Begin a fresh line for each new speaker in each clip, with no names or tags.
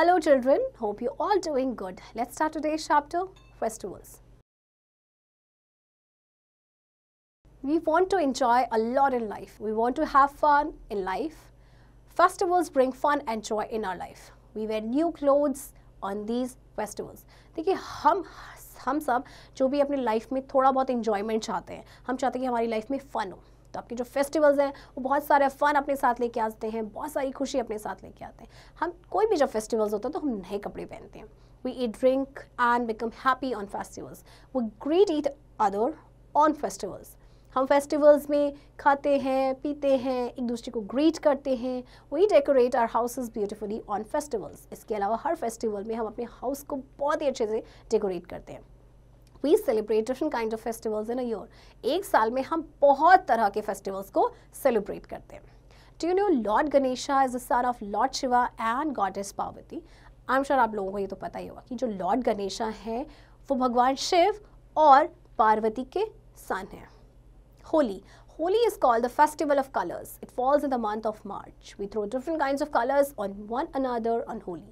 Hello children, hope you're all doing good. Let's start today's chapter, festivals. We want to enjoy a lot in life. We want to have fun in life. Festivals bring fun and joy in our life. We wear new clothes on these festivals. देखिए हम सब जो भी अपनी life में थोड़ा बहुत enjoyment चाहते हैं, हम चाहते हैं कि हमारी लाइफ में फ़न हो. तो आपके जो फेस्टिवल्स हैं वो बहुत सारे फ़न अपने साथ लेके आते हैं, बहुत सारी खुशी अपने साथ लेके आते हैं. हम कोई भी जब फेस्टिवल्स होता है तो हम नए कपड़े पहनते हैं. We eat drink and become happy on festivals. We greet each other on festivals. हम फेस्टिवल्स में खाते हैं, पीते हैं, एक दूसरे को ग्रीट करते हैं. We decorate our houses beautifully on festivals. इसके अलावा हर फेस्टिवल में हम अपने हाउस को बहुत ही अच्छे से डेकोरेट करते हैं. We celebrate different kinds of festivals in a year. एक साल में हम बहुत तरह के फेस्टिवल्स को सेलिब्रेट करते हैं. Do you know Lord Ganesha is the son of Lord Shiva and Goddess Parvati? I'm sure आप लोगों को ये तो पता ही होगा कि जो लॉर्ड गणेशा हैं वो भगवान शिव और पार्वती के सन हैं. Holi. Holi is called the festival of colors. It falls in the month of March. We throw different kinds of colors on one another on Holi.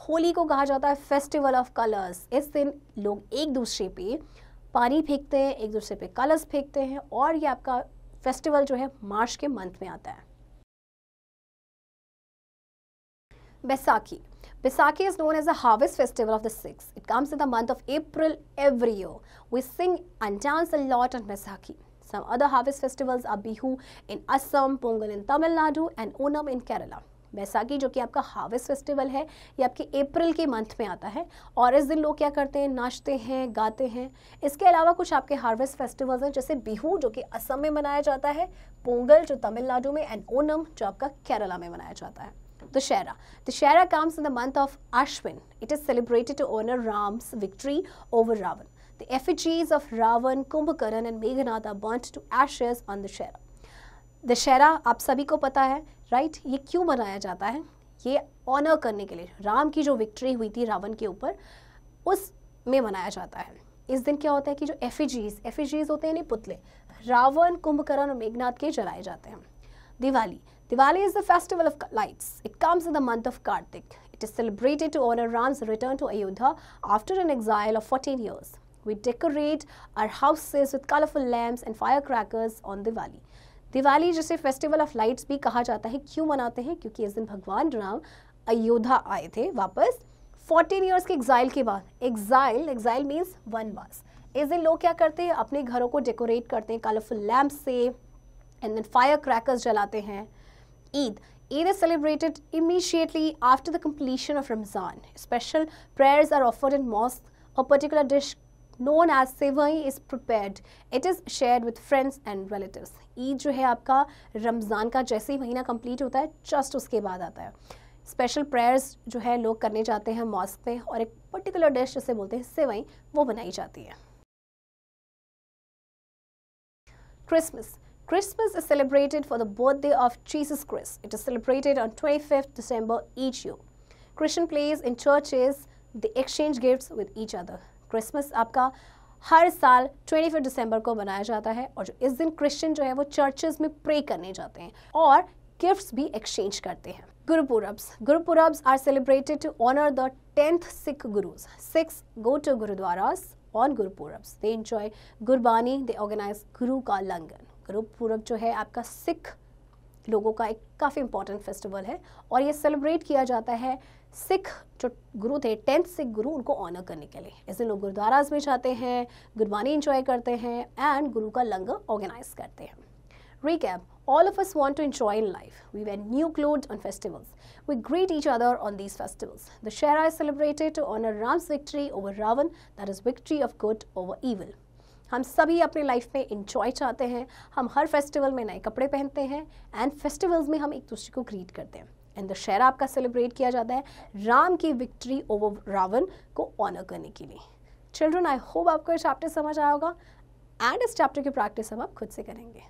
Holi को कहा जाता है फेस्टिवल ऑफ कलर्स. इस दिन लोग एक दूसरे पे पानी फेंकते हैं, एक दूसरे पे कलर्स फेंकते हैं और ये आपका फेस्टिवल जो है मार्च के मंथ में आता है. Baisakhi. Baisakhi is known as the harvest festival of the Sikhs. It comes in the month of April every year. We sing and dance a lot on Baisakhi. Some other harvest festivals are Bihu in Assam, Pongal in Tamil Nadu and Onam in Kerala. Baisakhi जो कि आपका harvest festival है ये आपके अप्रैल के month में आता है और इस दिन लोग क्या करते हैं, नाचते हैं, गाते हैं. इसके अलावा कुछ आपके हार्वेस्ट फेस्टिवल्स हैं जैसे बिहू जो कि असम में मनाया जाता है, पोंगल जो तमिलनाडु में एंड ओनम जो आपका केरला में मनाया जाता है. Dussehra. Dussehra comes in the month of Ashwin. It is celebrated to honor Ram's victory over Ravan. The effigies of Ravan, Kumbhakarna and Meghnad are burnt to ashes on Dussehra. Dussehra आप सभी को पता है, राइट? ये क्यों मनाया जाता है? ये ऑनर करने के लिए, राम की जो विक्ट्री हुई थी रावण के ऊपर उस में मनाया जाता है. इस दिन क्या होता है कि जो एफिजीज होते हैं, नहीं पुतले, रावण, कुंभकर्ण और मेघनाद के जलाए जाते हैं. Diwali. Diwali is the festival of lights. It comes in the month of Kartik. It is celebrated to honor Ram's return to Ayodhya after an exile of 14 years. We decorate our houses with colorful lamps and firecrackers on Diwali. Diwali जिसे festival of lights भी कहा जाता है, क्यों मनाते हैं? क्योंकि इस दिन भगवान राम अयोध्या आए थे वापस 14 ईयर्स के एग्जाइल के बाद. एग्जाइल मीन्स वनवास. इस दिन लोग क्या करते हैं, अपने घरों को डेकोरेट करते हैं कलरफुल लैम्प से एंड देन फायर क्रैकर्स जलाते हैं. Eid. Eid is celebrated immediately after the completion of Ramzan. Special prayers are offered in mosque. A particular dish known as sevai is prepared. It is shared with friends and relatives. Eid जो है आपका रमज़ान का जैसे ही महीना complete होता है just उसके बाद आता है. स्पेशल प्रेयर्स जो है लोग करने जाते हैं मॉस्क में और एक पर्टिकुलर डिश जिसे बोलते हैं सेवई वो बनाई जाती है. Christmas. Christmas is celebrated for the birthday of Jesus Christ. It is celebrated on 25th December each year. Christian plays in churches. They exchange gifts with each other. Christmas आपका हर साल 25 दिसंबर को मनाया जाता है और जो इस दिन क्रिश्चियन जो है वो चर्चेस में प्रे करने जाते हैं और गिफ्ट्स भी एक्सचेंज करते हैं. Gurupurabs are celebrated to honor the 10th Sikh Gurus. Sikhs go to Gurudwaras on Gurupurabs. They enjoy Gurbani. They organize Guru का लंगर. गुरुपूरब जो है आपका सिख लोगों का एक काफ़ी इंपॉर्टेंट फेस्टिवल है और ये सेलिब्रेट किया जाता है सिख जो गुरु थे 10th सिख गुरु उनको ऑनर करने के लिए. इस दिन लोग गुरुद्वाराज में जाते हैं, गुरबानी एंजॉय करते हैं एंड गुरु का लंगर ऑर्गेनाइज करते हैं. Recap. All of us want to enjoy in life. We wear new clothes on festivals. We greet each other on these festivals. Dussehra is celebrated to honor Ram's victory over Ravan, that is victory of good over evil. हम सभी अपनी life में enjoy चाहते हैं. हम हर festival में नए कपड़े पहनते हैं एंड फेस्टिवल्स में हम एक दूसरे को ग्रीट करते हैं. एंड दशहरा आपका सेलिब्रेट किया जाता है राम की विक्ट्री ओवर रावण को ऑनर करने के लिए. चिल्ड्रन, आई होप आपको ये चैप्टर समझ आया होगा एंड इस चैप्टर की प्रैक्टिस हम आप खुद से करेंगे.